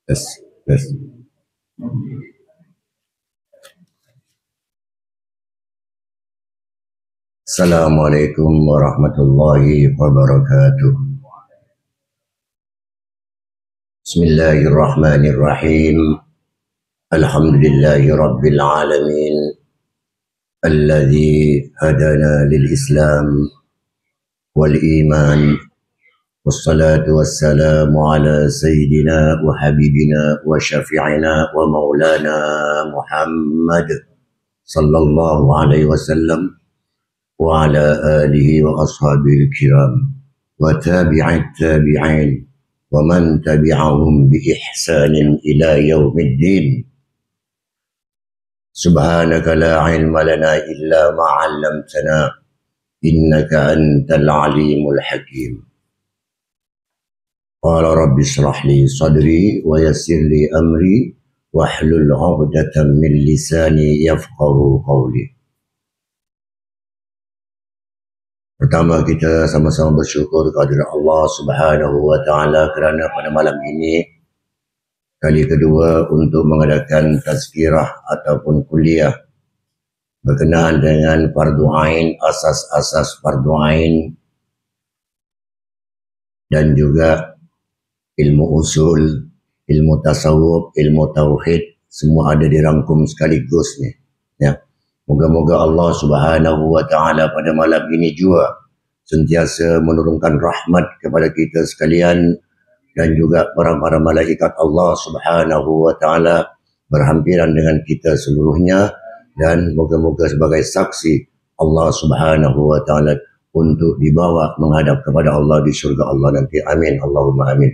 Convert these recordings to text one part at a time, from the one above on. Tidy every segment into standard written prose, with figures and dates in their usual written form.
Yes, yes. Assalamualaikum warahmatullahi wabarakatuh. Bismillahirrahmanirrahim. Alhamdulillahi rabbil alamin. Alladhi hadana lil Islam wal iman. Wassalatu wassalamu ala sayyidina wa habibina wa syafi'ina wa maulana Muhammad sallallahu alaihi wasallam wa ala alihi wa ashabihi kiram wa tabi'at tabi'in wa man tabi'ahum bi ihsanin ila yaumiddin. Subhanaka la ilma lana illa ma 'allamtana innaka antal alimul hakim. Qala rabbi shrah li sadri wa yassir li amri wahlul 'uqdatam min lisani yafqahu qawli. Pertama, kita sama-sama bersyukur kepada Allah Subhanahu wa taala kerana pada malam ini kali kedua untuk mengadakan tazkirah ataupun kuliah berkenaan dengan fardu ain, asas-asas fardu ain dan juga ilmu usul, ilmu tasawuf, ilmu tauhid, semua ada dirangkum sekaligus ni. Ya. Moga-moga Allah Subhanahu wa taala pada malam ini juga sentiasa menurunkan rahmat kepada kita sekalian dan juga para malaikat Allah Subhanahu wa taala berhampiran dengan kita seluruhnya, dan moga-moga sebagai saksi Allah Subhanahu wa taala untuk dibawa menghadap kepada Allah di syurga Allah nanti. Amin, Allahumma amin.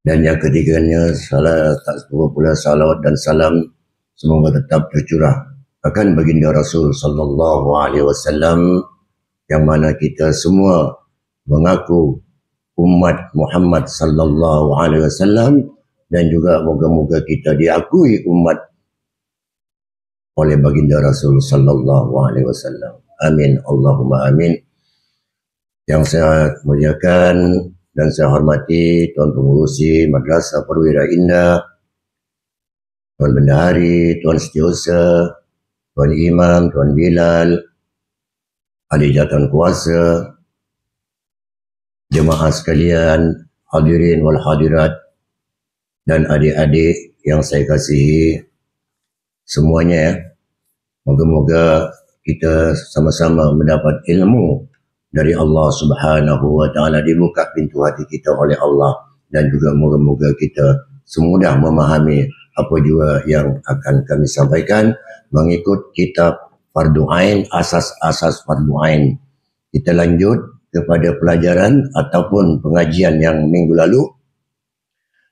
Dan yang ketiganya, salawat dan salam semoga tetap tercurah akan baginda Rasul sallallahu alaihi wasallam, yang mana kita semua mengaku umat Muhammad sallallahu alaihi wasallam, dan juga moga-moga kita diakui umat oleh baginda Rasul sallallahu alaihi wasallam. Amin, Allahumma amin. Yang saya muliakan dan saya hormati Tuan Pengurusi Madrasah Perwira Indah, Tuan Bendahari, Tuan Setiausaha, Tuan Imam, Tuan Bilal, ahli jawatan kuasa, jemaah sekalian, hadirin wal hadirat, dan adik-adik yang saya kasihi semuanya ya. Moga-moga kita sama-sama mendapat ilmu dari Allah Subhanahu wa taala, dibuka pintu hati kita oleh Allah, dan juga moga-moga kita semudah memahami apa juga yang akan kami sampaikan mengikut kitab Fardu Ain, asas-asas Fardu Ain. Kita lanjut kepada pelajaran ataupun pengajian yang minggu lalu,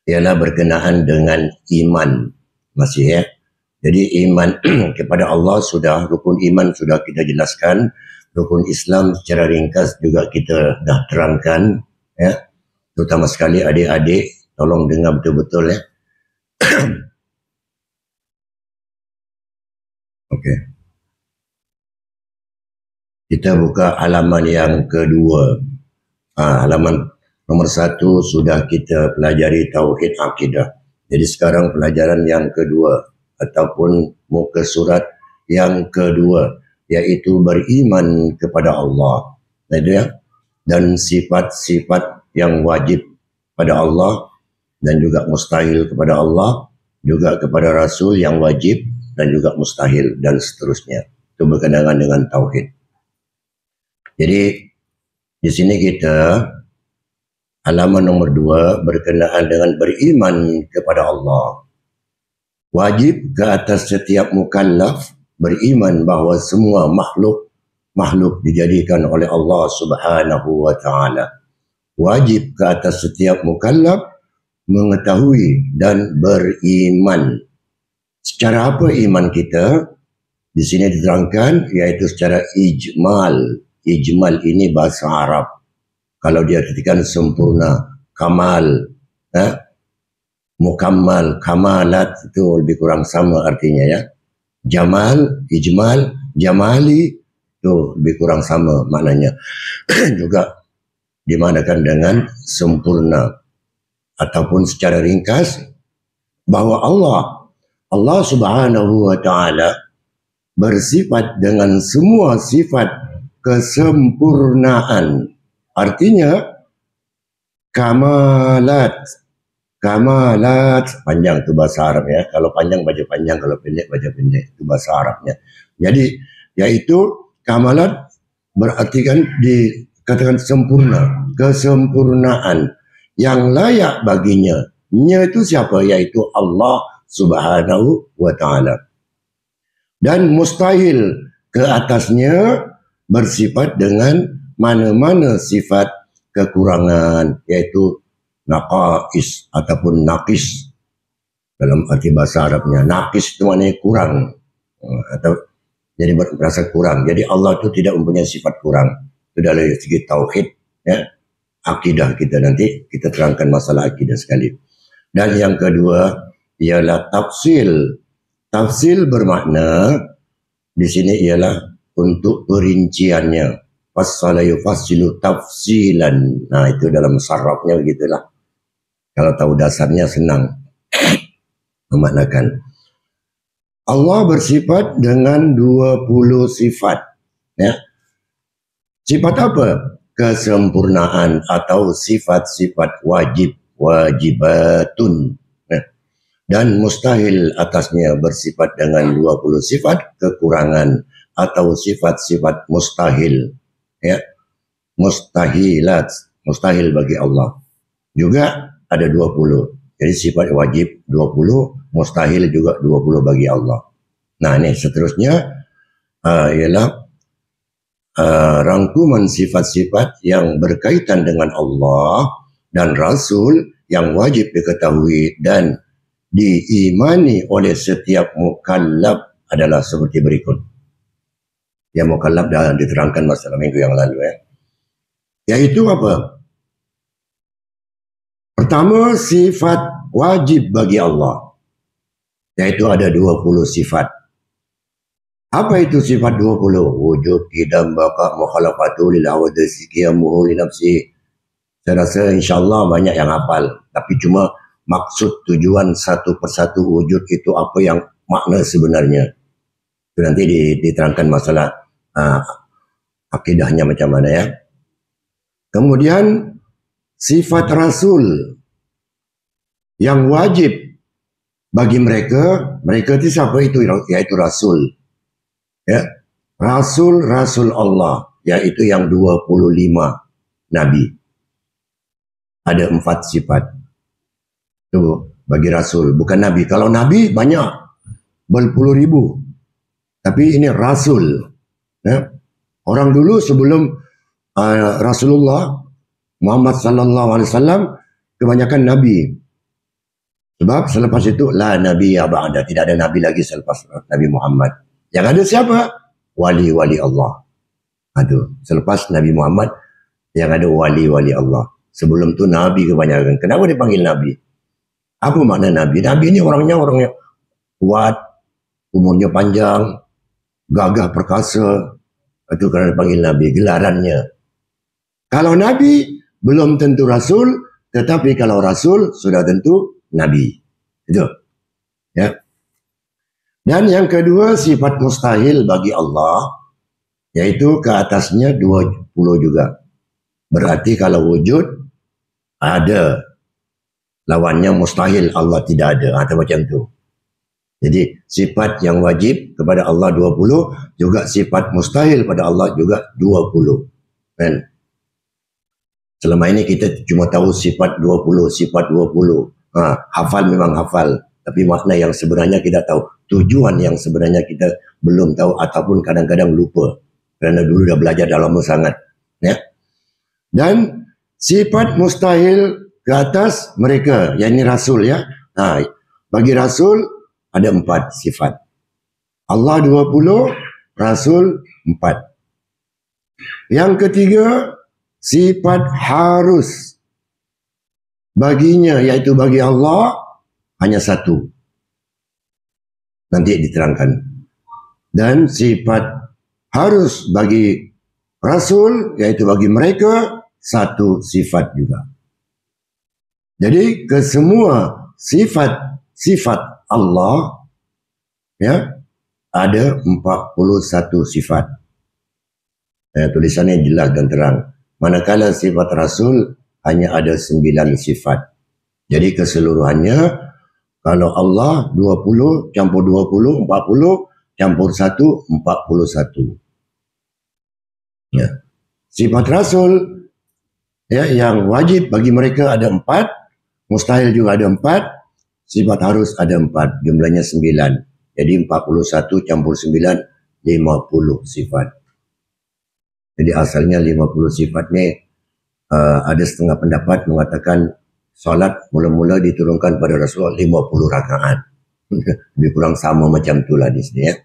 ialah berkenaan dengan iman. Masih ya. Jadi iman kepada Allah sudah, rukun iman sudah kita jelaskan. Rukun Islam secara ringkas juga kita dah terangkan ya. Terutama sekali adik-adik tolong dengar betul-betul ya. Okey. Kita buka halaman yang kedua. Halaman nomor 1 sudah kita pelajari tauhid akidah. Jadi sekarang pelajaran yang kedua ataupun muka surat yang kedua, iaitu beriman kepada Allah. Dan sifat-sifat yang wajib pada Allah dan juga mustahil kepada Allah, juga kepada Rasul yang wajib dan juga mustahil, dan seterusnya. Itu berkenaan dengan tauhid. Jadi di sini kita halaman nomor 2 berkenaan dengan beriman kepada Allah. Wajib ke atas setiap mukallaf beriman bahawa semua makhluk dijadikan oleh Allah Subhanahu wa taala. Wajib ke atas setiap mukallaf mengetahui dan beriman. Secara apa iman kita? Di sini diterangkan iaitu secara ijmal. Ijmal ini bahasa Arab. Kalau dia artikan sempurna, kamal, mukammal, kamalat, itu lebih kurang sama artinya ya. Jamal, ijmal, jamali, Itu lebih kurang sama maknanya. Juga dimanakan dengan sempurna. Ataupun secara ringkas, bahwa Allah Subhanahu wa Ta'ala bersifat dengan semua sifat kesempurnaan. Artinya kamalat, panjang tu bahasa Arab ya. Kalau panjang baca panjang, kalau pendek baca pendek, itu bahasa Arabnya. Jadi yaitu kamalat berarti kan dikatakan sempurna, kesempurnaan yang layak baginya. Nya itu siapa? Yaitu Allah Subhanahu wa Ta'ala. Dan mustahil ke atasnya bersifat dengan mana-mana sifat kekurangan, yaitu naqais ataupun naqis dalam arti bahasa Arabnya. Naqis itu maknanya kurang, atau jadi merasa kurang. Jadi Allah itu tidak mempunyai sifat kurang. Itu dari segi tauhid, ya, akidah kita. Nanti kita terangkan masalah akidah sekali. Dan yang kedua ialah tafsil. Tafsil bermakna di sini ialah untuk perinciannya. Fassala yufassilu tafsilan. Nah, itu dalam sarafnya begitulah. Kalau tahu dasarnya senang memaknakan. Allah bersifat dengan 20 sifat. Ya. Sifat apa? Kesempurnaan atau sifat-sifat wajib, wajibatun. Nah, dan mustahil atasnya bersifat dengan 20 sifat kekurangan atau sifat-sifat mustahil. Ya, mustahilat, mustahil bagi Allah. Juga ada 20. Jadi sifat wajib 20, mustahil juga 20 bagi Allah. Nah, ini seterusnya ialah rangkuman sifat-sifat yang berkaitan dengan Allah dan Rasul yang wajib diketahui dan diimani oleh setiap mukallaf adalah seperti berikut. Yang mukallaf dah diterangkan masalah minggu yang lalu, ya. Yaitu apa? Pertama, sifat wajib bagi Allah. Yaitu ada 20 sifat. Apa itu sifat 20? Wujud, qidam, baqa, mukhalafatu lil hawadisi, qiyamuhu li nafsi. Saya rasa insyaAllah banyak yang hafal. Tapi cuma maksud tujuan satu persatu wujud itu apa yang makna sebenarnya. Itu nanti diterangkan masalah akidahnya macam mana, ya. Kemudian sifat Rasul yang wajib bagi mereka itu siapa itu? Yaitu Rasul. Ya, Rasul Allah, yaitu yang 25 Nabi. Ada 4 sifat. Itu bagi Rasul, bukan Nabi. Kalau Nabi banyak, berpuluh ribu. Tapi ini Rasul. Ya. Orang dulu sebelum Rasulullah Muhammad sallallahu alaihi wasallam kebanyakan Nabi. Sebab selepas itu la nabiyya ba'da, tidak ada nabi lagi selepas Nabi Muhammad. Yang ada siapa? Wali-wali Allah. Aduh, selepas Nabi Muhammad yang ada wali-wali Allah. Sebelum tu nabi kebanyakan. Kenapa dipanggil nabi? Apa makna nabi? Nabi ini orangnya kuat, umurnya panjang, gagah perkasa. Itu kerana dipanggil nabi, gelarannya. Kalau nabi belum tentu rasul, tetapi kalau rasul sudah tentu nabi. Itu. Ya. Dan yang kedua, sifat mustahil bagi Allah, yaitu ke atasnya 20 juga. Berarti kalau wujud ada, lawannya mustahil Allah tidak ada, atau macam tu. Jadi sifat yang wajib kepada Allah 20, juga sifat mustahil pada Allah juga 20. Kan? Selama ini kita cuma tahu sifat 20, sifat 20. Hafal memang hafal, tapi makna yang sebenarnya kita tahu. Tujuan yang sebenarnya kita belum tahu ataupun kadang-kadang lupa. Kerana dulu dah belajar dah lama sangat. Ya. Dan sifat mustahil ke atas mereka, yang ini Rasul, ya. Bagi Rasul ada 4 sifat. Allah 20, Rasul 4. Yang ketiga, sifat harus baginya, yaitu bagi Allah hanya 1. Nanti diterangkan. Dan sifat harus bagi Rasul, iaitu bagi mereka, satu sifat juga. Jadi kesemua sifat Allah, ya, ada 41 sifat. Tulisannya jelas dan terang. Manakala sifat Rasul hanya ada 9 sifat. Jadi keseluruhannya, kalau Allah 20 campur 20, 40, campur 1, 41. Ya. Sifat Rasul, ya, yang wajib bagi mereka ada 4, mustahil juga ada 4, sifat harus ada 4, jumlahnya 9. Jadi 41 campur 9, 50 sifat. Jadi asalnya 50 sifat ni, ada setengah pendapat mengatakan solat mula-mula diturunkan pada Rasulullah 50 rakaat. Lebih kurang sama macam itulah di sini, ya.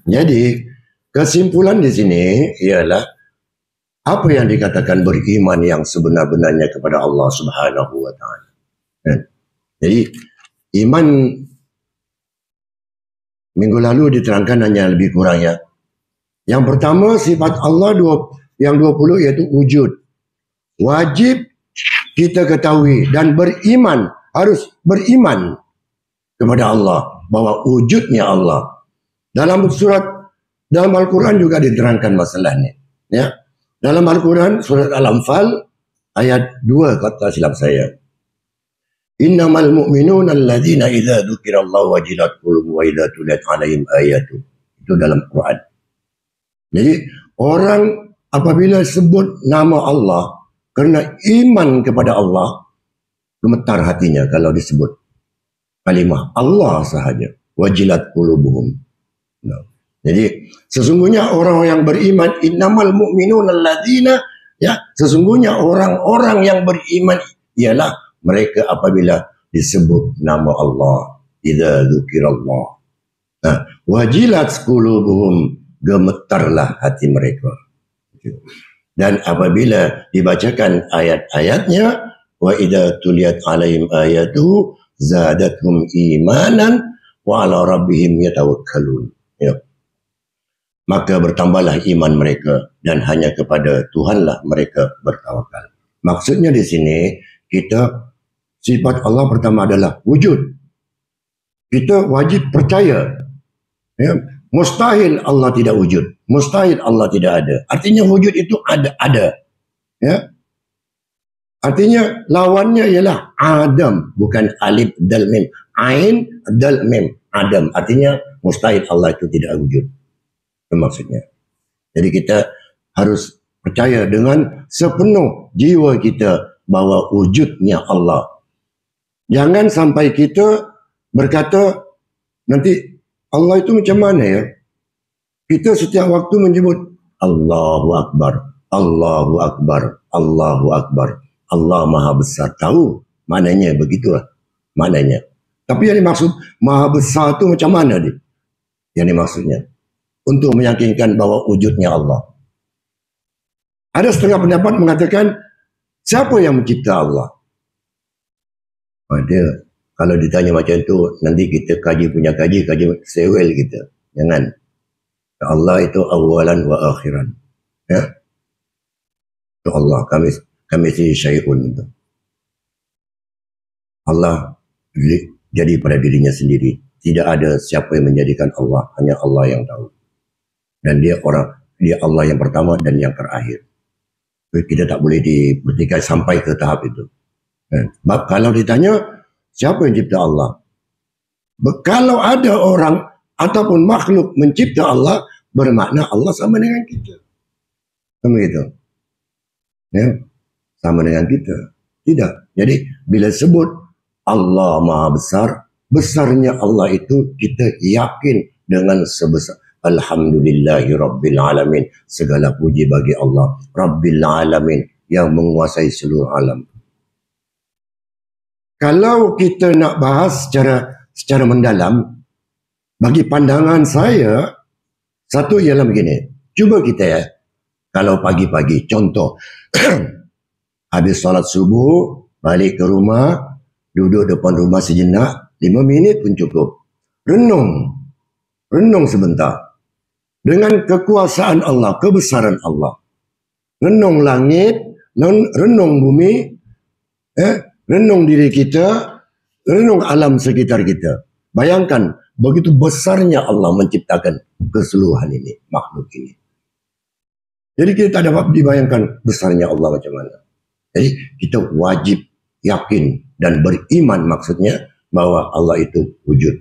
Jadi kesimpulan di sini ialah apa yang dikatakan beriman yang sebenar-benarnya kepada Allah Subhanahu wa taala. Jadi iman minggu lalu diterangkan hanya lebih kurang, ya. Yang pertama, sifat Allah yang 20 iaitu wujud. Wajib kita ketahui dan beriman, harus beriman kepada Allah bahwa wujudnya Allah. Dalam Al-Quran juga diterangkan masalah ini, ya. Dalam Al-Quran surat Al-Anfal ayat 2 kata silap saya. Innamal mu'minuna alladzina idza dzukirallahu wajilat qulubuhum wa idza tuliyat 'alaihim ayatu. Itu dalam Quran. Jadi orang apabila sebut nama Allah kerana iman kepada Allah, gemetar hatinya kalau disebut kalimah Allah sahaja. Wajilat qulubuhum. Jadi sesungguhnya orang yang beriman, innamal mu'minuna alladzina, ya, sesungguhnya orang-orang yang beriman ialah mereka apabila disebut nama Allah, idza dzukirallah. Wajilat qulubuhum, gemetarlah hati mereka. Dan apabila dibacakan ayat-ayatnya, wa idza tuliyat 'alaihim ayatuhu zadatuhum imanan wa 'ala rabbihim yatawakkalun. Ya. Maka bertambahlah iman mereka dan hanya kepada Tuhanlah mereka bertawakal. Maksudnya di sini, kita sifat Allah pertama adalah wujud. Kita wajib percaya, ya. Mustahil Allah tidak wujud. Mustahil Allah tidak ada. Artinya wujud itu ada. Ya. Artinya lawannya ialah Adam, bukan alif dal mim. Ain dal mim, Adam. Artinya mustahil Allah itu tidak wujud. Itu maksudnya. Jadi kita harus percaya dengan sepenuh jiwa kita bahawa wujudnya Allah. Jangan sampai kita berkata, nanti Allah itu macam mana, ya? Kita setiap waktu menyebut Allahu Akbar, Allahu Akbar, Allahu Akbar. Allah Maha Besar. Tahu maknanya begitulah. Maknanya. Tapi yang dimaksud Maha Besar itu macam mana dia? Yang dimaksudnya untuk meyakinkan bahawa wujudnya Allah. Ada setengah pendapat mengatakan siapa yang mencipta Allah? Dia kalau ditanya macam tu, nanti kita kaji sewel kita. Jangan. Allah itu awalan wa akhiran. Ya. Itu Allah. Kami si syai'un itu. Allah jadi pada dirinya sendiri. Tidak ada siapa yang menjadikan Allah. Hanya Allah yang tahu. Dan dia Allah yang pertama dan yang terakhir. Kita tak boleh dipertikai sampai ke tahap itu. Sebab kalau ditanya, siapa yang cipta Allah? Kalau ada orang ataupun makhluk mencipta Allah, bermakna Allah sama dengan kita. Sama itu. Ya, sama dengan kita. Tidak. Jadi bila sebut Allah Maha Besar, besarnya Allah itu kita yakin dengan sebesar. Alhamdulillahi Rabbil Alamin. Segala puji bagi Allah Rabbil Alamin yang menguasai seluruh alam. Kalau kita nak bahas secara mendalam, bagi pandangan saya, satu ialah begini. Cuba kita, ya, kalau pagi-pagi, contoh, habis solat subuh, balik ke rumah, duduk depan rumah sejenak, 5 minit pun cukup. Renung sebentar. dengan kekuasaan Allah, kebesaran Allah. Renung langit, renung bumi, renung diri kita, renung alam sekitar kita. Bayangkan begitu besarnya Allah menciptakan keseluruhan ini, makhluk ini. Jadi kita tak dapat dibayangkan besarnya Allah macam mana. Jadi kita wajib yakin dan beriman, maksudnya bahwa Allah itu wujud.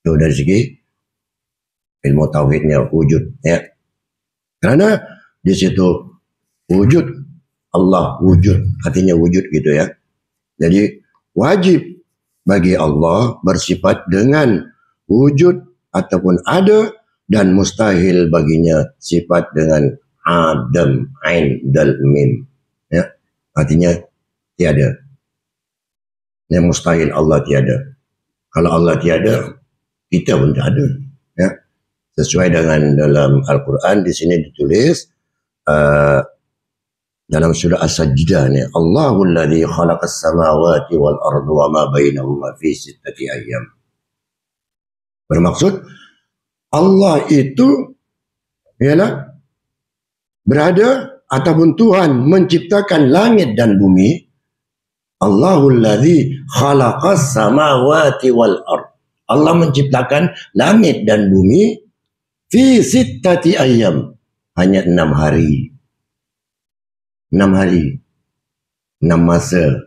Itu dari segi ilmu tauhidnya wujud, ya. Karena di situ wujud, Allah wujud, artinya wujud gitu ya. Jadi wajib bagi Allah bersifat dengan wujud ataupun ada, dan mustahil baginya sifat dengan adam, ain, dal, mim. Ya, artinya tiada. Yang mustahil Allah tiada. Kalau Allah tiada, kita pun tak ada. Ya. Sesuai dengan dalam Al-Quran di sini ditulis dalam surah As-Sajdah ni, Allahul ladzi khalaqas samawati wal arda wa ma bainahuma fi sittati ayyam. Bermaksud Allah itu ialah berada ataupun Tuhan menciptakan langit dan bumi. Allahul ladzi khalaqas samawati wal ard. Allah menciptakan langit dan bumi fi sittati ayyam, hanya 6 hari. 6 hari, 6 masa.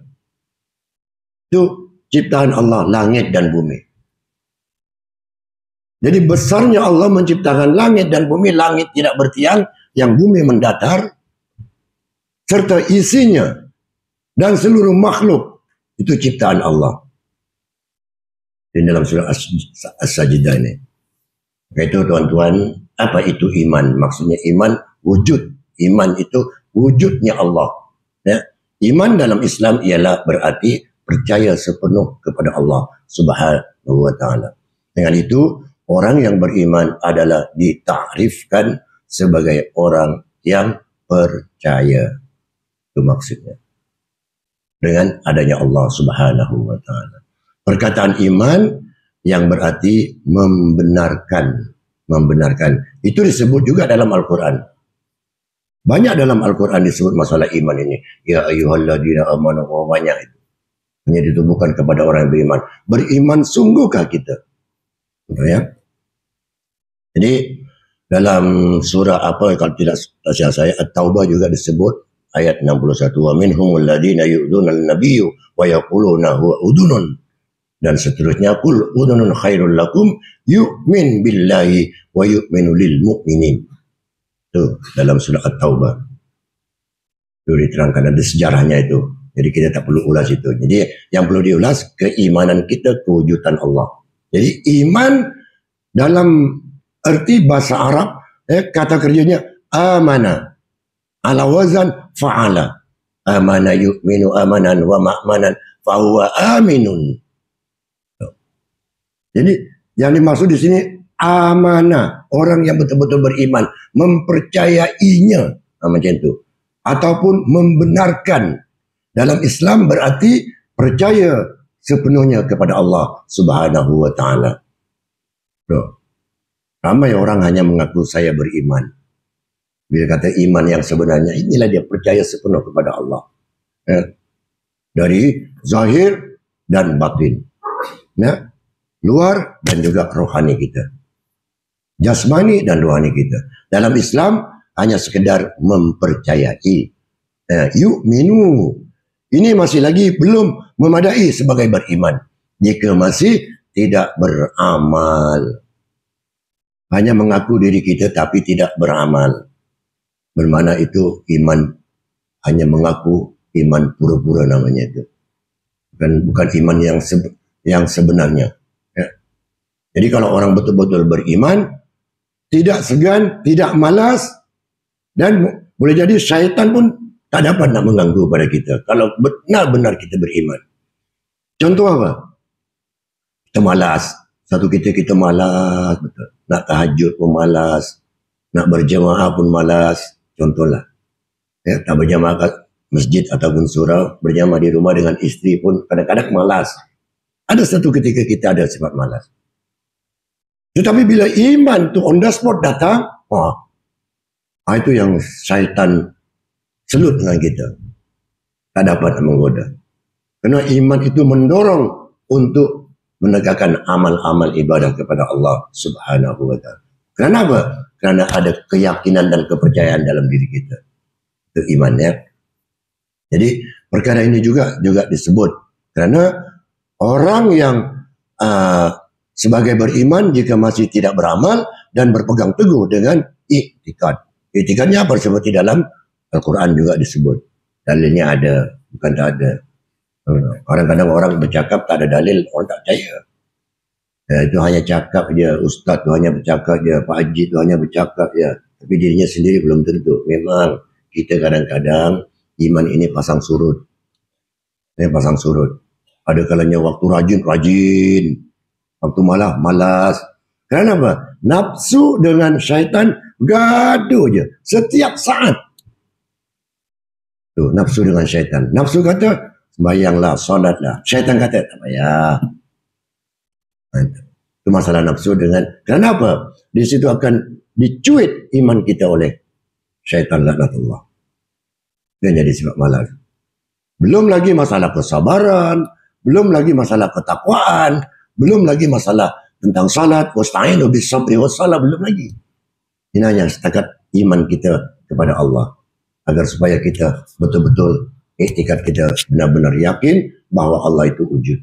Itu ciptaan Allah, langit dan bumi. Jadi besarnya Allah menciptakan langit dan bumi. Langit tidak bertiang, yang bumi mendatar, serta isinya dan seluruh makhluk, itu ciptaan Allah. Di dalam surah As-Sajdah ini. Itu tuan-tuan, apa itu iman? Maksudnya iman wujud. Iman itu wujudnya Allah. Ya. Iman dalam Islam ialah berarti percaya sepenuh kepada Allah Subhanahu wa ta'ala. Dengan itu, orang yang beriman adalah ditakrifkan sebagai orang yang percaya. Itu maksudnya. Dengan adanya Allah Subhanahu wa ta'ala. Perkataan iman yang berarti membenarkan. Membenarkan. Itu disebut juga dalam Al-Quran. Banyak dalam Al-Quran disebut masalah iman ini. Ya ayyuhalladzina amanu, banyak itu. Hanya ditubuhkan kepada orang yang beriman. Beriman sungguhkah kita? Ya. Jadi dalam surah apa, kalau tidak salah saya, At-Taubah juga disebut ayat 61. Wa minhumul ladzina yu'dzuna an-nabiyya wa yaquluna huwa udunun. Dan seterusnya, qul udunun khairul lakum yu'min billahi wa yu'minu lil mu'minin. Itu dalam surah At-Taubah. Itu diterangkan, ada sejarahnya itu. Jadi kita tak perlu ulas itu. Jadi yang perlu diulas keimanan kita, kewujudan Allah. Jadi iman dalam arti bahasa Arab, kata kerjanya amana. Ala wazan fa'ala. Amana yu'minu amanan wa ma'manan fahuwa aminun. Jadi yang dimaksud di sini amanah, orang yang betul-betul beriman, mempercayainya, macam itu, ataupun membenarkan. Dalam Islam berarti percaya sepenuhnya kepada Allah Subhanahu wa ta'ala. Ramai orang hanya mengaku saya beriman. Bila kata iman yang sebenarnya, inilah dia percaya sepenuh kepada Allah. Dari zahir dan batin. Luar dan juga rohani kita. Jasmani dan rohani kita. Dalam Islam hanya sekedar mempercayai. Yu'minu. Ini masih lagi belum memadai sebagai beriman. Jika masih tidak beramal. Hanya mengaku diri kita tapi tidak beramal. Bermakna itu iman hanya mengaku, iman pura-pura namanya itu. Bukan iman yang sebenarnya. Jadi kalau orang betul-betul beriman, tidak segan, tidak malas, dan boleh jadi syaitan pun tak dapat nak mengganggu pada kita. Kalau benar-benar kita beriman. Contoh apa? Kita malas. Satu kita malas. Betul. Nak tahajud pun malas. Nak berjemaah pun malas. Contohlah. Tak berjemaah kat masjid ataupun surau. Berjemaah di rumah dengan isteri pun kadang-kadang malas. Ada satu ketika kita ada sifat malas. Tetapi bila iman tu on the spot datang, itu yang syaitan selut dengan kita. Tak dapat menggoda. Kerana iman itu mendorong untuk menegakkan amal-amal ibadah kepada Allah Subhanahu wa ta'ala. Kenapa? Kerana ada keyakinan dan kepercayaan dalam diri kita. Itu iman, ya. Jadi perkara ini juga disebut kerana orang yang sebagai beriman jika masih tidak beramal dan berpegang teguh dengan iktikad. Iktikadnya apa? Seperti dalam Al-Quran juga disebut. Dalilnya ada, bukan tak ada. Kadang-kadang orang bercakap tak ada dalil, orang tak percaya. Itu hanya cakap dia, ustaz tu hanya bercakap dia, Pak Haji tu hanya bercakap dia. Tapi dirinya sendiri belum tentu. Memang kita kadang-kadang iman ini pasang surut. Pasang surut. Ada kalanya waktu rajin. Waktu malas. Kerana apa? Nafsu dengan syaitan gaduh je. Setiap saat. Tu, nafsu dengan syaitan. Nafsu kata, sembahyanglah, solatlah. Syaitan kata, tak payah. Itu masalah nafsu dengan, kenapa? Di situ akan dicuit iman kita oleh syaitan, laknatullah. Dan jadi sebab malas. Belum lagi masalah kesabaran, belum lagi masalah ketakwaan, belum lagi masalah tentang salat, wasta'inu bis-sabri was-salah, belum lagi. Ini hanya setakat iman kita kepada Allah. Agar supaya kita betul-betul iktikad kita benar-benar yakin bahawa Allah itu wujud.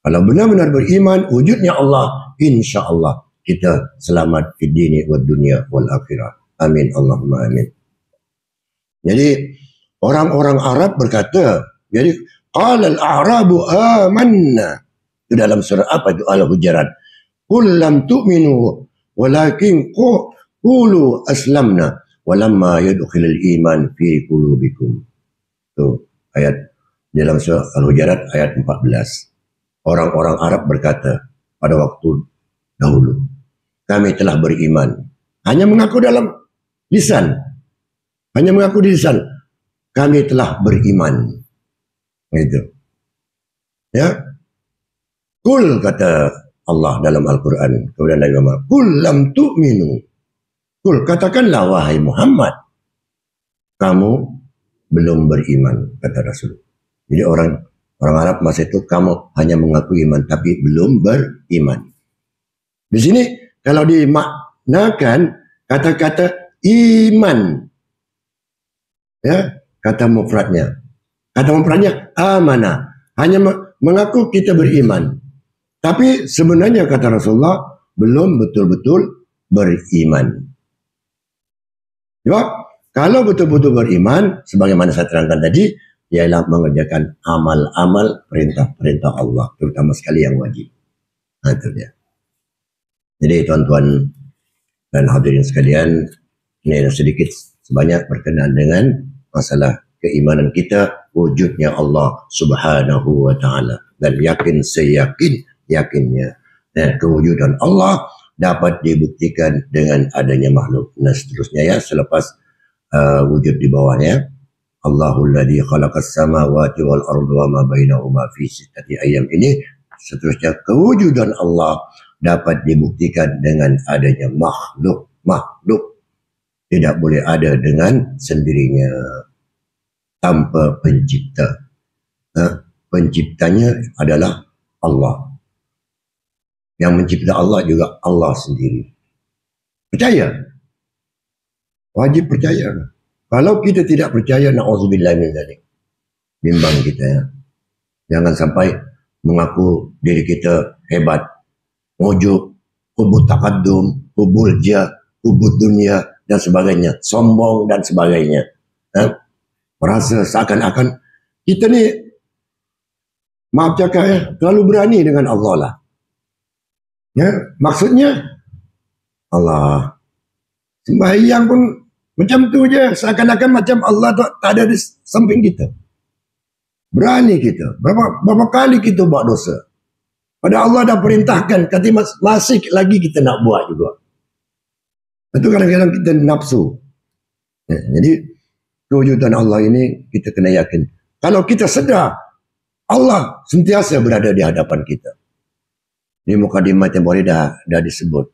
Kalau benar-benar beriman wujudnya Allah, insya Allah kita selamat di dini wa dunia wal akhirah. Amin Allahumma amin. Jadi orang-orang Arab berkata, jadi qala al-a'rabu amanna. Itu dalam surah apa itu? Al-Hujurat. Qul lam tu'minu walakin qulu aslamna walamma yadkhulul iman fi qulubikum. Itu ayat dalam surah Al-Hujurat ayat 14. Orang-orang Arab berkata pada waktu dahulu, kami telah beriman. Hanya mengaku dalam lisan. Hanya mengaku di lisan. Kami telah beriman. Itu. Ya. Kul kata Allah dalam Al-Quran kepada Nabi Muhammad. Kul lam tu'minu. Kul katakanlah wahai Muhammad. Kamu belum beriman, kata Rasul. Jadi orang Arab masa itu kamu hanya mengaku iman tapi belum beriman. Di sini kalau dimaknakan kata-kata iman, ya, kata mufradnya. Kata mufradnya amanah, hanya mengaku kita beriman. Tapi sebenarnya kata Rasulullah belum betul-betul beriman. Sebab kalau betul-betul beriman, sebagaimana saya terangkan tadi, ialah mengerjakan amal-amal perintah-perintah Allah, terutama sekali yang wajib. Itu dia. Jadi tuan-tuan dan hadirin sekalian, ini sedikit sebanyak berkenaan dengan masalah keimanan kita, wujudnya Allah Subhanahu wa ta'ala. Dan yakin seyakin-yakinnya. Dan kewujudan Allah dapat dibuktikan dengan adanya makhluk. Nah seterusnya ya, selepas wujud di bawahnya. Allahul ladzi khalaqas samawati wal arda wa ma bainahuma fi sittati ayyam. Ini seterusnya kewujudan Allah dapat dibuktikan dengan adanya makhluk. Makhluk tidak boleh ada dengan sendirinya tanpa pencipta. Penciptanya adalah Allah. Yang mencipta Allah juga Allah sendiri. Percaya? Wajib percaya. Kalau kita tidak percaya, na'udzubillah min dzalik. Bimbang kita ya. Jangan sampai mengaku diri kita hebat. Ujub, hubut taqaddum, hubul jah, hubut dunia dan sebagainya. Sombong dan sebagainya. Merasa seakan-akan kita ni, maaf cakap ya, terlalu berani dengan Allah lah. Ya, maksudnya Allah. Sembahyang pun macam tu je, seakan-akan macam Allah tak ada di samping kita. Berani kita. Berapa kali kita buat dosa. Padahal Allah dah perintahkan, kata masih lagi kita nak buat juga. Itu kadang-kadang kita nafsu. Ya, jadi kewujudan Allah ini kita kena yakin. Kalau kita sedar, Allah sentiasa berada di hadapan kita. Di mukadimah tempoh hari dah disebut.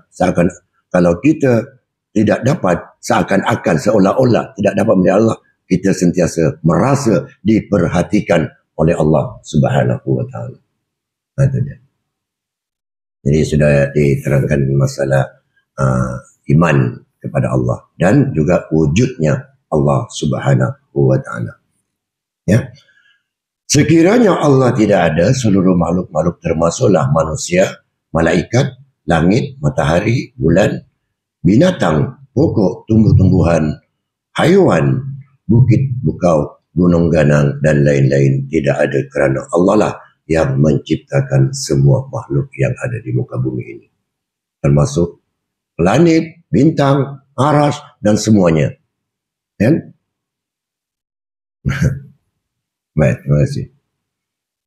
Seakan kalau kita tidak dapat, seakan-akan seolah-olah tidak dapat melihat Allah, kita sentiasa merasa diperhatikan oleh Allah Subhanahu wa taala. Itu dia. Jadi sudah diterangkan masalah iman kepada Allah dan juga wujudnya Allah Subhanahu wa taala. Ya. Sekiranya Allah tidak ada, seluruh makhluk-makhluk termasuklah manusia, malaikat, langit, matahari, bulan, binatang, pokok, tumbuh-tumbuhan, haiwan, bukit, bukau, gunung ganang dan lain-lain tidak ada kerana Allah lah yang menciptakan semua makhluk yang ada di muka bumi ini. Termasuk planet, bintang, aras dan semuanya. Kan? Baik, terima kasih.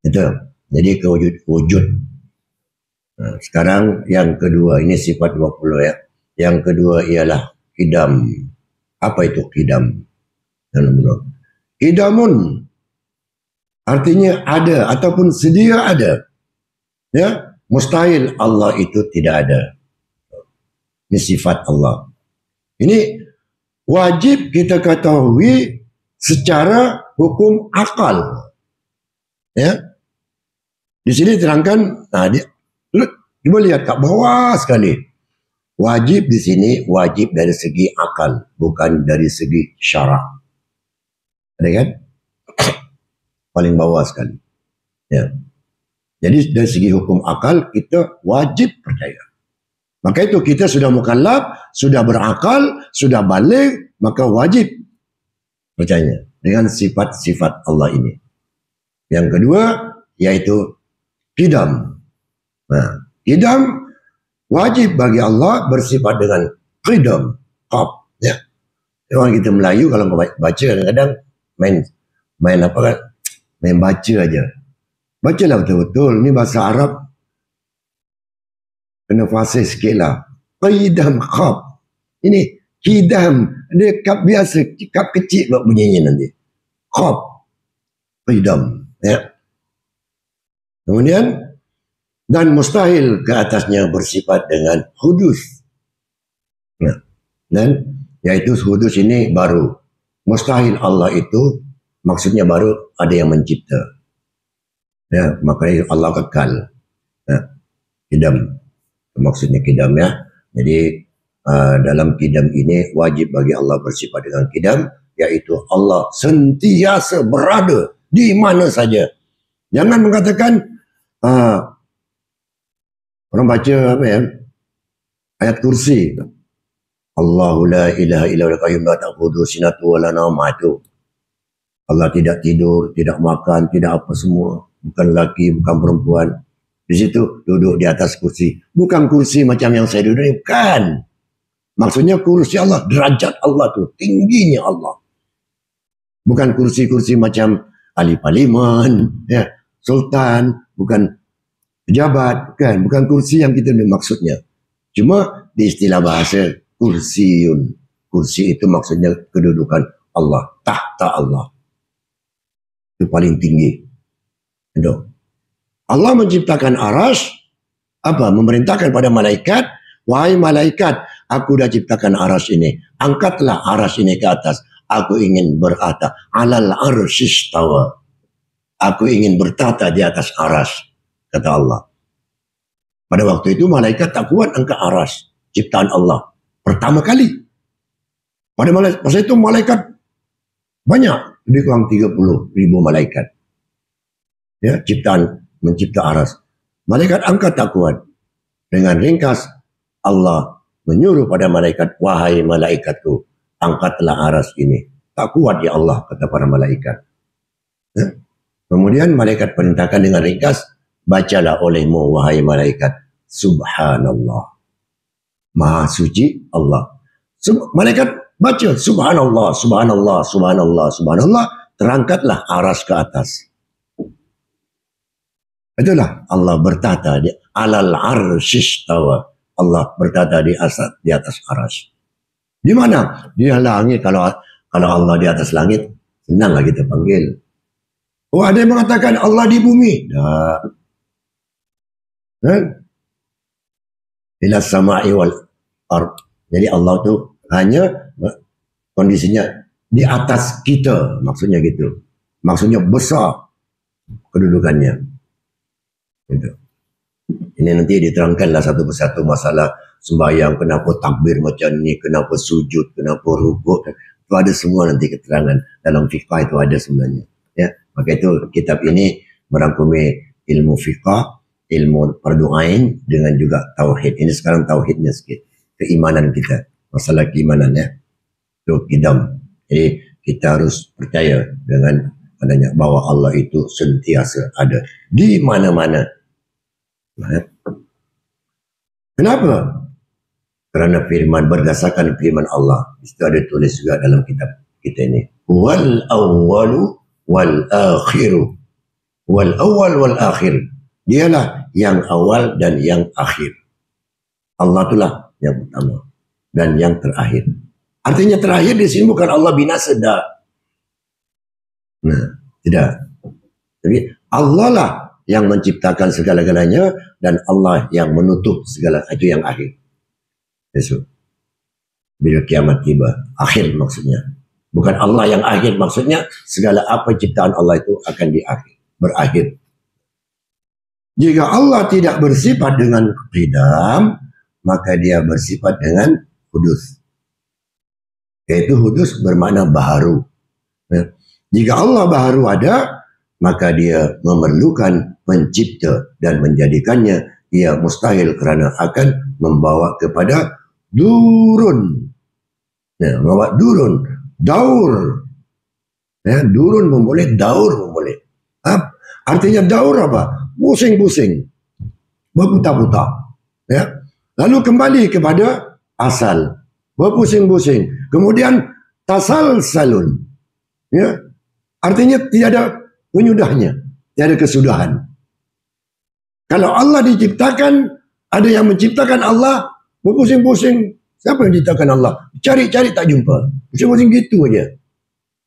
Itu. Jadi wujud. Sekarang yang kedua, ini sifat 20 ya. Yang kedua ialah qidam. Apa itu qidam? Qidamun artinya ada ataupun sedia ada. Ya, mustahil Allah itu tidak ada. Ini sifat Allah. Ini wajib kita ketahui secara hukum akal. Ya. Di sini terangkan, coba lihat kat bawah sekali. Wajib di sini wajib dari segi akal, bukan dari segi syarak. Ada kan? Paling bawah sekali. Ya. Jadi dari segi hukum akal kita wajib percaya. Maka itu kita sudah mukallaf, sudah berakal, sudah baligh, maka wajib percaya dengan sifat-sifat Allah ini. Yang kedua yaitu qidam. Nah, qidam wajib bagi Allah bersifat dengan qidam, qab, ya. Orang kita Melayu kalau baca kadang-kadang main apa kan? Main baca aja. Bacalah betul-betul. Ini bahasa Arab kena fasih sikit lah. Qidam, qab. Ini qidam. Dia kap biasa. Kap kecil buat bunyinya nanti. Qab. Qidam. Ya. Kemudian, dan mustahil ke atasnya bersifat dengan hudus. Nah, dan yaitu hudus ini baru. Mustahil Allah itu maksudnya baru ada yang mencipta. Ya, makanya Allah kekal. Ya, qidam. Maksudnya qidam ya. Jadi dalam qidam ini wajib bagi Allah bersifat dengan qidam, yaitu Allah sentiasa berada di mana saja. Jangan mengatakan orang baca apa ya? Ayat kursi. Allahu la ilaha illa huwal qayyum la ta'khudhuhu sinatun wa la nawm. Allah tidak tidur, tidak makan, tidak apa semua. Bukan laki, bukan perempuan. Di situ duduk di atas kursi. Bukan kursi macam yang saya duduk ini. Bukan. Maksudnya kursi Allah. Derajat Allah tu. Tingginya Allah. Bukan kursi-kursi macam ahli parlimen. Ya, sultan. Bukan pejabat. Bukan kursi yang kita maksudnya. Cuma di istilah bahasa kursiyun. Kursi itu maksudnya kedudukan Allah. Tahta Allah. Itu paling tinggi. Itu. Allah menciptakan aras, apa? Memerintahkan pada malaikat, wahai malaikat, aku dah ciptakan aras ini. Angkatlah aras ini ke atas. Aku ingin bertata. Alal arsyistawa. Aku ingin bertata di atas aras, kata Allah. Pada waktu itu malaikat tak kuat angkat aras, ciptaan Allah. Pertama kali. Pada masa itu malaikat banyak, lebih kurang 30,000 malaikat. Ya, mencipta aras. Malaikat angkat tak kuat. Dengan ringkas, Allah menyuruh pada malaikat, wahai malaikatku, angkatlah aras ini. Tak kuat ya Allah, kata para malaikat. Ya. Kemudian malaikat perintahkan dengan ringkas, bacalah olehmu, wahai malaikat, subhanallah. Maha suci Allah. Malaikat baca, subhanallah, subhanallah, subhanallah, subhanallah. Terangkatlah aras ke atas. Itulah Allah bertata di alal arsyistawa. Allah bertata di atas aras. Di mana? Di langit. Kalau Allah di atas langit, senanglah kita panggil. Oh, ada yang mengatakan Allah di bumi. Dah. Ila sama'i wal ard. Jadi Allah tu hanya kondisinya di atas kita, maksudnya gitu. Maksudnya besar kedudukannya. Gitu. Ini nanti diterangkanlah satu persatu masalah sembahyang, kenapa takbir macam ni, kenapa sujud, kenapa rukuk. Itu ada semua nanti keterangan dalam fiqah, itu ada sebenarnya. Ya, maka itu kitab ini merangkumi ilmu fiqah, ilmu fardu ain dengan juga tauhid. Ini sekarang tauhidnya sikit, keimanan kita, masalah keimanan ya. Itu kidam. Jadi kita harus percaya dengan adanya bahwa Allah itu sentiasa ada di mana-mana. Kenapa? Karena firman, berdasarkan firman Allah. Itu ada tulis juga dalam kitab kita ini. Wal awwalu wal akhiru. Wal awwal wal akhir. Dialah yang awal dan yang akhir. Allah itulah yang pertama dan yang terakhir. Artinya terakhir di sini bukan Allah binasa dah. Nah, tidak. Jadi Allah lah yang menciptakan segala-galanya dan Allah yang menutup segala, itu yang akhir. Besok bila kiamat tiba, akhir maksudnya. Bukan Allah yang akhir, maksudnya segala apa ciptaan Allah itu akan berakhir. Jika Allah tidak bersifat dengan qidam, maka dia bersifat dengan hudus. Yaitu hudus bermakna baharu. Jika Allah baharu ada, maka dia memerlukan pencipta dan menjadikannya ia mustahil kerana akan membawa kepada durun. Ya, membawa durun, daur. Ya, durun memboleh, daur memboleh. Artinya daur apa? Pusing-pusing, berputar-putar. Ya. Lalu kembali kepada asal, berpusing-pusing. Kemudian tasal-salun. Ya. Artinya tidak ada penyudahnya, tidak ada kesudahan. Kalau Allah diciptakan, ada yang menciptakan Allah, berpusing-pusing. Siapa yang menciptakan Allah? Cari-cari tak jumpa. Pusing-pusing gitu aja.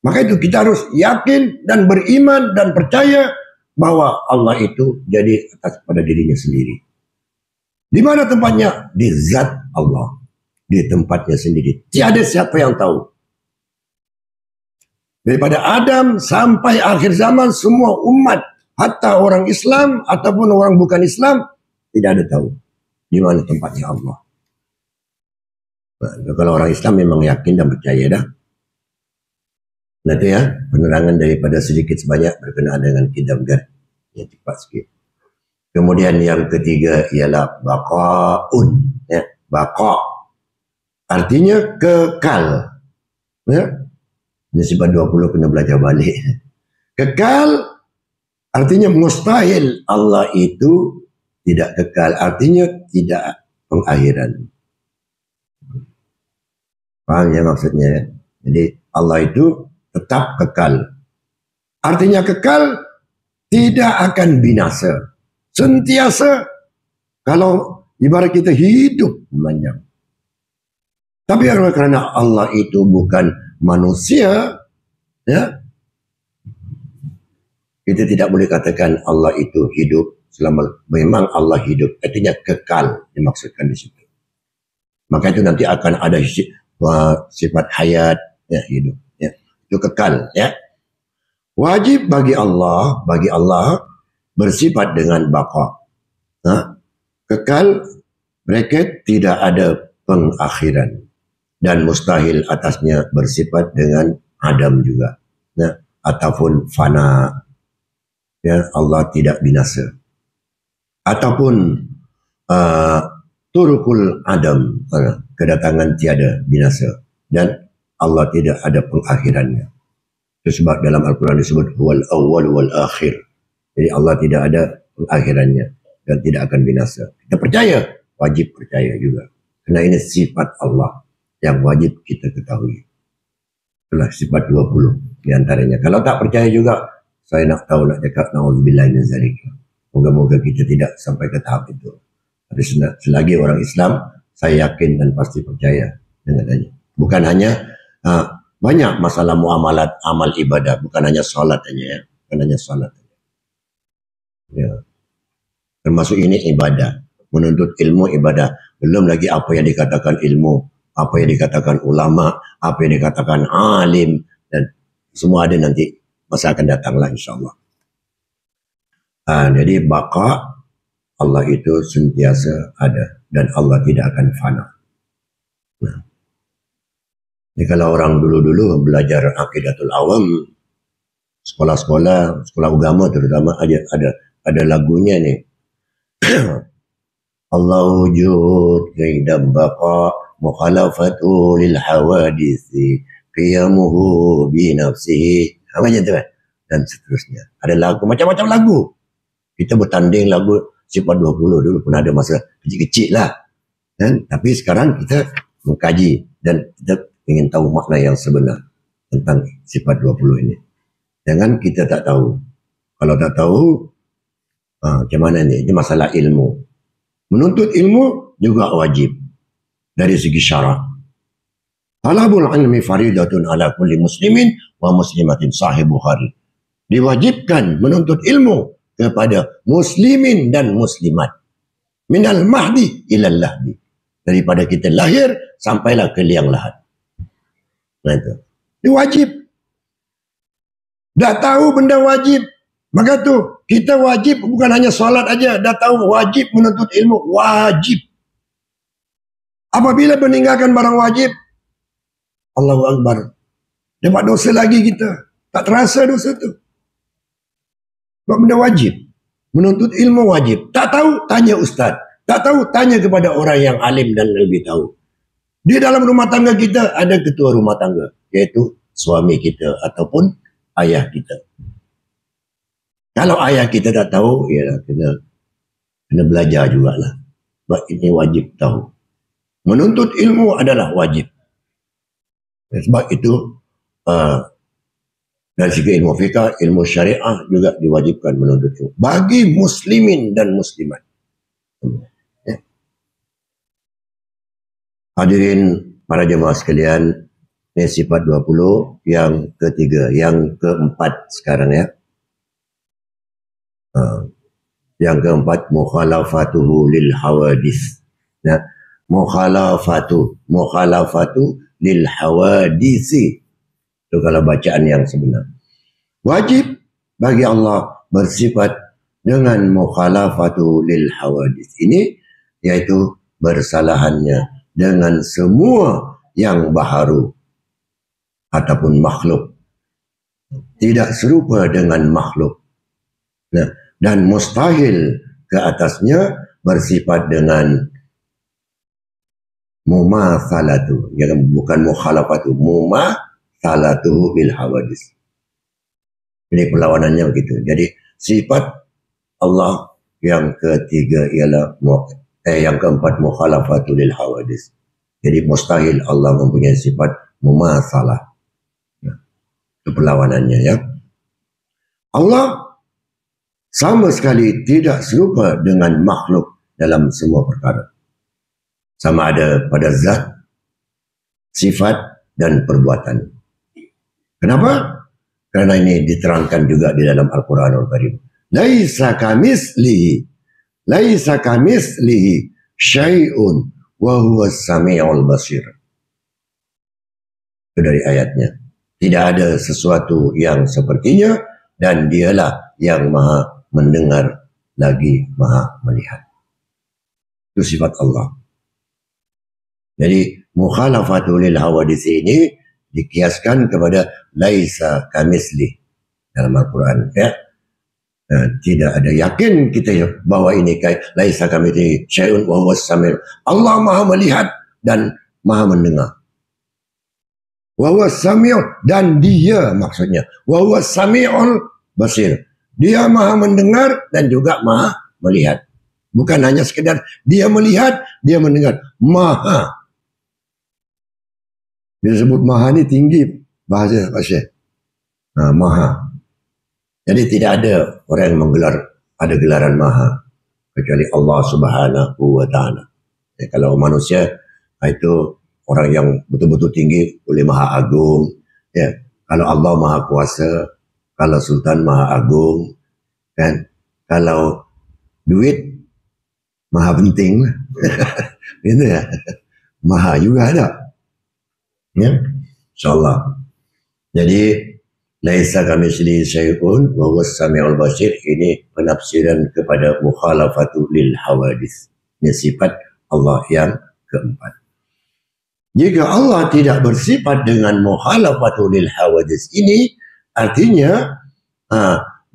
Maka itu kita harus yakin dan beriman dan percaya bahwa Allah itu jadi atas pada dirinya sendiri. Di mana tempatnya? Di zat Allah. Di tempatnya sendiri. Tiada siapa yang tahu. Daripada Adam sampai akhir zaman, semua umat, hatta orang Islam ataupun orang bukan Islam, tidak ada tahu di mana tempatnya Allah. Nah, kalau orang Islam memang yakin dan percaya dah. Nah itu ya, penerangan daripada sedikit sebanyak berkenaan dengan qidam gan. Ya, cepat sikit. Kemudian yang ketiga ialah baqa'un. Ya, baqa' artinya kekal. Ya. Ini sifat 20 kena belajar balik. Kekal artinya mustahil Allah itu tidak kekal. Artinya tidak pengakhiran. Faham ya maksudnya? Jadi Allah itu tetap kekal. Artinya kekal tidak akan binasa. Sentiasa, kalau ibarat kita hidup panjang. Tapi karena Allah itu bukan manusia, ya, kita tidak boleh katakan Allah itu hidup selama memang Allah hidup. Artinya kekal dimaksudkan di situ. Maka itu nanti akan ada sifat hayat, ya, hidup. Ya. Itu kekal, ya. Wajib bagi Allah bersifat dengan baqa. Kekal, bracket, tidak ada pengakhiran. Dan mustahil atasnya bersifat dengan adam juga. Ataupun fana. Ya, Allah tidak binasa. Ataupun turukul adam. Kedatangan tiada binasa. Dan Allah tidak ada pengakhirannya. Itu sebab dalam Al-Quran disebut wal awwal wal akhir. Jadi Allah tidak ada pengakhirannya dan tidak akan binasa. Kita percaya, wajib percaya juga. Karena ini sifat Allah yang wajib kita ketahui. Itulah sifat 20 di antaranya. Kalau tak percaya juga, saya nak tahu, nak cakap na'udzubillah min zalik. Moga-moga kita tidak sampai ke tahap itu. Tapi selagi orang Islam, saya yakin dan pasti percaya dengannya. Bukan hanya banyak masalah muamalat, amal ibadah, bukan hanya solat saja, ya. Bukan hanya solat. Ya. Termasuk ini ibadah. Menuntut ilmu ibadah. Belum lagi apa yang dikatakan ilmu, apa yang dikatakan ulama, apa yang dikatakan alim, dan semua ada nanti masa akan datanglah insyaAllah. Jadi baka Allah itu sentiasa ada dan Allah tidak akan fana. Nah, jadi kalau orang dulu-dulu belajar akidatul awam, sekolah-sekolah, sekolah agama terutama ada lagunya nih. Allah wujud dan baqa mukhalafatu lil hawadisi qiyamuhu bi nafsihi. Apa macam tu kan? Dan seterusnya. Ada lagu, macam-macam lagu. Kita bertanding lagu sifat 20 dulu pun ada masa kecil-kecil lah. Kan? Tapi sekarang kita mengkaji dan kita ingin tahu makna yang sebenar tentang sifat 20 ini. Jangan kita tak tahu. Kalau tak tahu, macam mana ni? Ini masalah ilmu. Menuntut ilmu juga wajib dari segi syarak. Talabul ilmi faridatun ala kulli muslimin wa muslimatin, Sahih Bukhari. Diwajibkan menuntut ilmu kepada muslimin dan muslimat. Minal mahdi ilal lahdi. Daripada kita lahir sampailah ke liang lahat. Nah itu. Ini wajib. Dah tahu benda wajib. Maka tu kita wajib bukan hanya solat aja. Dah tahu wajib menuntut ilmu. Wajib. Apabila meninggalkan barang wajib, Allahu Akbar. Dapat dosa lagi kita. Tak terasa dosa tu. Sebab benda wajib. Menuntut ilmu wajib. Tak tahu, tanya ustaz. Tak tahu, tanya kepada orang yang alim dan lebih tahu. Di dalam rumah tangga kita ada ketua rumah tangga. Iaitu suami kita ataupun ayah kita. Kalau ayah kita tak tahu, ya kena belajar jugalah. Sebab ini wajib tahu. Menuntut ilmu adalah wajib. Sebab itu dari segi ilmu fiqh, ilmu syariah juga diwajibkan menuntut ilmu. Bagi muslimin dan muslimat. Ya. Hadirin para jemaah sekalian, ini sifat 20 yang ketiga. Yang keempat sekarang ya. Yang keempat, mukhalafatuhu lil hawadis. Ya. Mukhalafatu lil hawadisi. Itu kalau bacaan yang sebenar. Wajib bagi Allah bersifat dengan mukhalafatu lil hawadis. Ini yaitu bersalahannya dengan semua yang baharu ataupun makhluk. Tidak serupa dengan makhluk. Nah, dan mustahil ke atasnya bersifat dengan mumathalatu, bukan mukhalafatu, mumathalatu bil hawadis. Ini perlawanannya begitu. Jadi sifat Allah yang ketiga ialah yang keempat mukhalafatu lil hawadis. Jadi mustahil Allah mempunyai sifat mumathalah. Nah, itu perlawanannya ya. Allah sama sekali tidak serupa dengan makhluk dalam semua perkara. Sama ada pada zat, sifat dan perbuatan. Kenapa? Karena ini diterangkan juga di dalam Al-Quranul Karim. Laisa kamislihi syai'un wa huwa as-sami'ul basir. Itu dari ayatnya. Tidak ada sesuatu yang sepertinya dan dialah yang maha mendengar lagi maha melihat. Itu sifat Allah. Jadi mukhalafatu lil hawadis ini dikiaskan kepada laisa kamisli dalam Al-Quran ya. Tidak ada yakin kita bahawa ini laisa kamisli syai'un wa huwas sami'. Allah maha melihat dan maha mendengar. Wa huwas sami' dan dia maksudnya wa huwas sami'ul basir. Dia maha mendengar dan juga maha melihat. Bukan hanya sekedar dia melihat, dia mendengar. Maha. Dia sebut maha ni tinggi bahasa Syekh. Maha. Jadi tidak ada orang yang menggelar, ada gelaran maha. Kecuali Allah Subhanahu wa ta'ala. Kalau manusia, itu orang yang betul-betul tinggi, boleh maha agung. Ya. Kalau Allah maha kuasa, kalau Sultan maha agung, kan? Kalau duit Maha penting lah. Itu ya. Maha juga ada. Ya. InsyaAllah. Jadi laisa kamitslihi syai'un wa huwas samiul basir, ini penafsiran kepada mukhalafatu lil hawadits. Ini sifat Allah yang keempat. Jika Allah tidak bersifat dengan mukhalafatu lil hawadits, ini artinya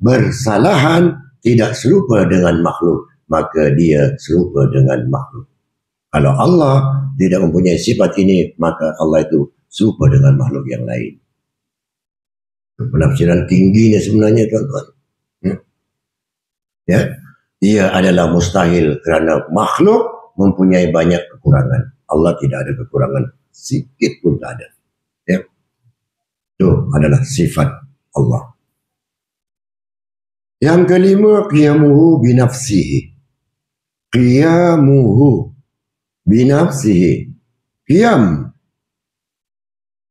bersalahan tidak serupa dengan makhluk, maka dia serupa dengan makhluk. Kalau Allah tidak mempunyai sifat ini, maka Allah itu serupa dengan makhluk yang lain. Penafsiran tingginya sebenarnya, tuan-tuan. Ya, ia adalah mustahil kerana makhluk mempunyai banyak kekurangan. Allah tidak ada kekurangan sedikit pun tak ada. Ya, itu adalah sifat Allah. Yang kelima, qiyamuhu binafsihi. Qiyamuhu binafsihi. Qiyam.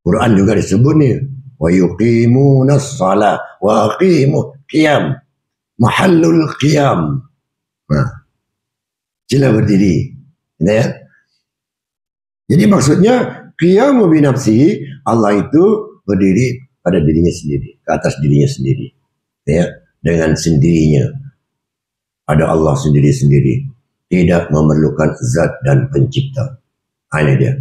Quran juga disebut ni. Wa yuqimuna as-salah wa aqimu qiyam. Mahallul qiyam. Sila berdiri. Ya? Jadi maksudnya qiyamu binafsihi, Allah itu berdiri pada dirinya sendiri, ke atas dirinya sendiri. Ya, dengan sendirinya. Ada Allah sendiri-sendiri. Tidak memerlukan zat dan pencipta. Ini dia.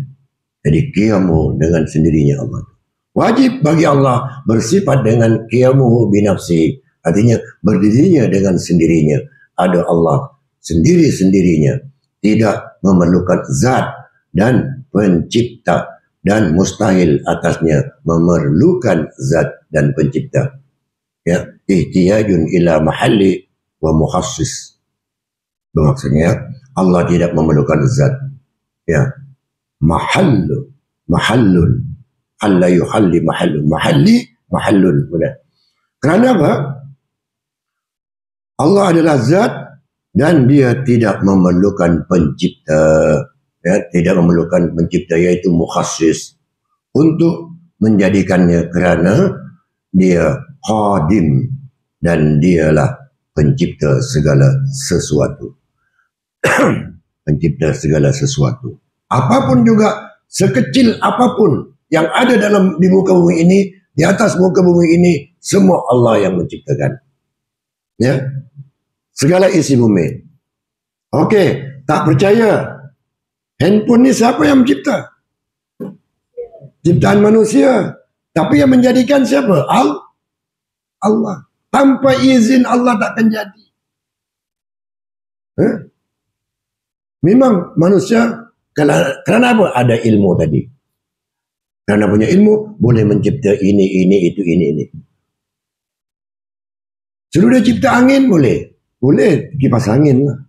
Jadi qiyamu dengan sendirinya Allah. Wajib bagi Allah bersifat dengan qiyamuhu binafsihi. Artinya berdirinya dengan sendirinya. Ada Allah sendiri-sendirinya. Tidak memerlukan zat dan pencipta. Dan mustahil atasnya memerlukan zat dan pencipta. Ya, ihtiyajun ila mahalli wa mukhassis. Maksudnya Allah tidak memerlukan zat. Ya, mahallun. Alla yuhalli mahallun. Mahallun. Kerana apa? Allah adalah zat dan dia tidak memerlukan pencipta. Ya, tidak memerlukan pencipta, yaitu mukhassis, untuk menjadikannya, kerana dia khadim dan dialah pencipta segala sesuatu. Pencipta segala sesuatu. Apapun juga, sekecil apapun yang ada di muka bumi ini, di atas muka bumi ini, semua Allah yang menciptakan. Ya, segala isi bumi. Okey, tak percaya? Handphone ni siapa yang mencipta? Ciptaan manusia. Tapi yang menjadikan siapa? Allah. Tanpa izin Allah takkan jadi. Memang manusia, kerana apa? Ada ilmu tadi. Kerana punya ilmu, boleh mencipta ini, itu, ini. Suruh dia cipta angin, boleh. Boleh, kipas angin lah.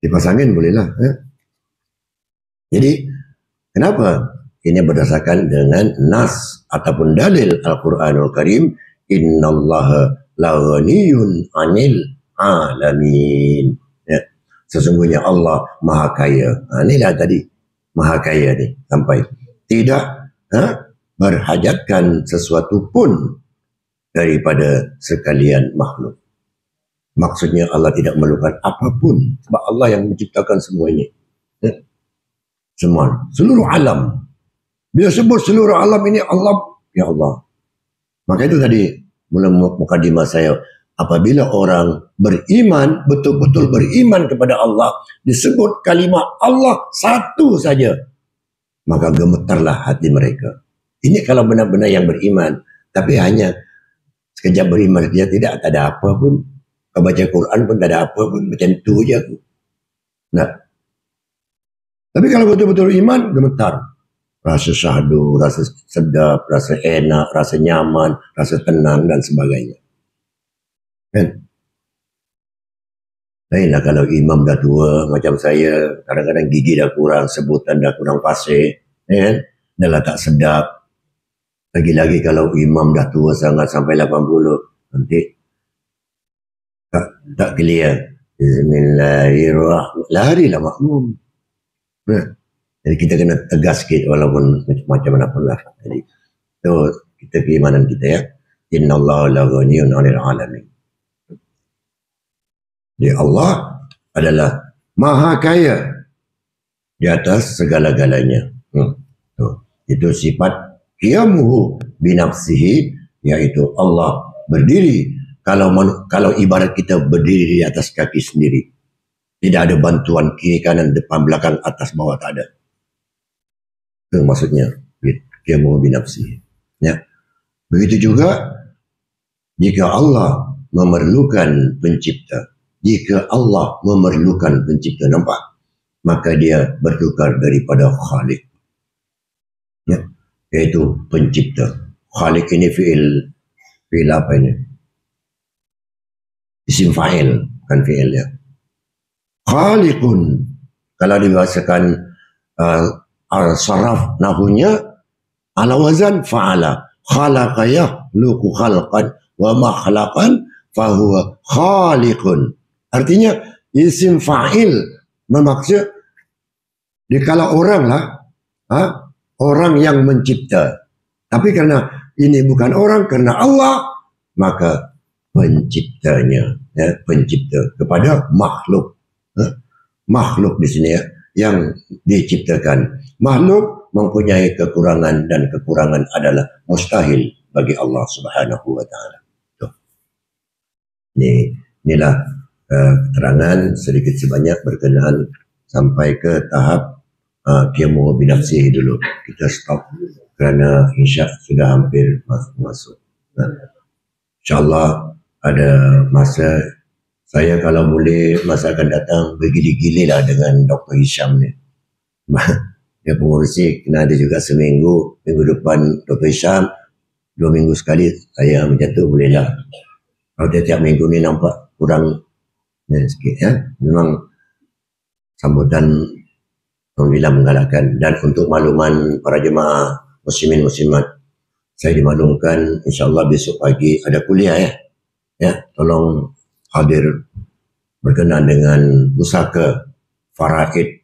Kipas angin bolehlah. Jadi, kenapa? Ini berdasarkan dengan nas ataupun dalil Al-Quranul Karim. Innallaha laghaniyun 'anil alamin. Ya. Sesungguhnya Allah Maha Kaya. Inilah tadi Maha Kaya ni sampai tidak berhajatkan sesuatu pun daripada sekalian makhluk. Maksudnya Allah tidak memerlukan apapun, sebab Allah yang menciptakan semuanya. Ya. Semua, seluruh alam. Bila sebut seluruh alam ini Allah, ya Allah. Maka itu tadi mula mukadimah saya, apabila orang beriman, betul-betul beriman kepada Allah, disebut kalimah Allah satu saja, maka gemetarlah hati mereka. Ini kalau benar-benar yang beriman, tapi hanya sekejap beriman, dia tidak ada apa pun. Kau baca Quran pun tak ada apa pun, macam tu je aku. Nah. Tapi kalau betul-betul iman, gemetar. Rasa syahdu, rasa sedap, rasa enak, rasa nyaman, rasa tenang dan sebagainya. Kan? Lainlah kalau imam dah tua macam saya, kadang-kadang gigi dah kurang, sebutan dah kurang fasih, kan? Dah lah tak sedap. Lagi-lagi kalau imam dah tua sangat sampai 80, nanti tak clear. Bismillahirrahmanirrahim. Larilah makmum. Jadi kita kena tegas sikit walaupun macam mana pun lah. Jadi itu kita keimanan kita, ya. Innallaha laghaniyun 'anil alamin. Jadi Allah adalah maha kaya di atas segala-galanya. Itu sifat qiyamuhu binafsihi, yaitu Allah berdiri. Kalau ibarat kita berdiri di atas kaki sendiri, tidak ada bantuan kiri kanan depan belakang atas bawah, tak ada. Itu maksudnya qiyamuhu binafsihi. Ya. Begitu juga jika Allah memerlukan pencipta, jika Allah memerlukan pencipta, nampak? Maka dia bertukar daripada Khalik, ya, yaitu pencipta. Khalik ini fi'il apa ini? Isim fa'il, kan fi'il ya. Khaliqun, kalau dibahasakan saraf nahunya ala wazan fa'ala. Khalaqa yakhluqu khalqan wa ma khalaqan fahuwa khaliqun. Artinya isim fa'il memaksud kalau orang lah, orang yang mencipta. Tapi karena ini bukan orang, karena Allah, maka penciptanya, ya, pencipta kepada makhluk. Makhluk di sini ya, yang diciptakan. Makhluk mempunyai kekurangan, dan kekurangan adalah mustahil bagi Allah Subhanahu wa taala. Inilah keterangan sedikit sebanyak berkenaan sampai ke tahap qiyamuhu binafsihi dulu. Kita stop kerana insya sudah hampir masuk. InsyaAllah ada masa saya kalau boleh masa akan datang bergili-gili lah dengan Dr. Hisham ni. Dia pengurusi kena ada juga seminggu, minggu depan Dr. Hisham, 2 minggu sekali saya macam tu boleh lah. Kalau tiap minggu ni nampak kurang sikit ya. Memang sambutan Alhamdulillah menggalakkan. Dan untuk makluman para jemaah muslimin muslimat, saya dimaklumkan insyaAllah besok pagi ada kuliah ya. Ya, tolong hadir berkenaan dengan pusaka faraid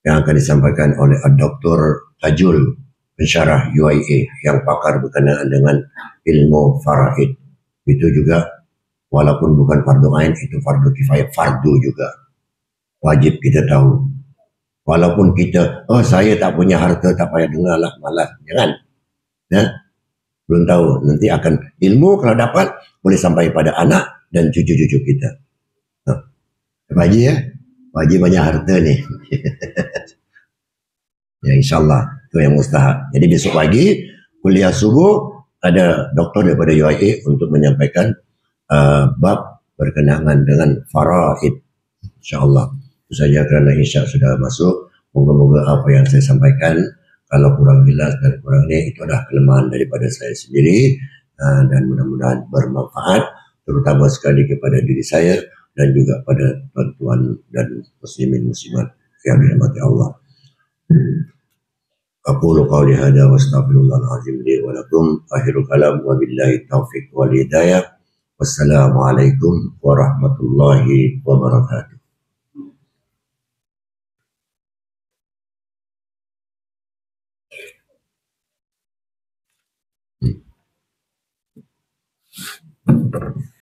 yang akan disampaikan oleh Dr. Tajul, pensyarah UIA yang pakar berkenaan dengan ilmu faraid. Itu juga walaupun bukan fardu ain, itu fardu kifayah, fardu juga. Wajib kita tahu. Walaupun kita, saya tak punya harta, tak payah dengar lah, malas. Jangan. Ya? Belum tahu. Nanti akan ilmu kalau dapat, boleh sampai pada anak dan cucu-cucu kita. Pak Haji ya? Pak Haji banyak harta ni. Ya insyaAllah. Itu yang mustahak. Jadi besok pagi, kuliah subuh, ada doktor daripada UIA untuk menyampaikan bab berkenaan dengan faraid. InsyaAllah. Itu saja kerana Isyak sudah masuk. Moga-moga apa yang saya sampaikan, kalau kurang jelas dan kurang ini, itu adalah kelemahan daripada saya sendiri. Dan mudah-mudahan bermanfaat, terutama sekali kepada diri saya dan juga pada tuan-tuan dan muslimin muslimat yang dirahmati Allah. Aqulu qawli hadza wa astaghfirullahal azim li wa lakum. Akhirul kalam wa billahi taufiq wal hidayah. Wassalamualaikum warahmatullahi wabarakatuh.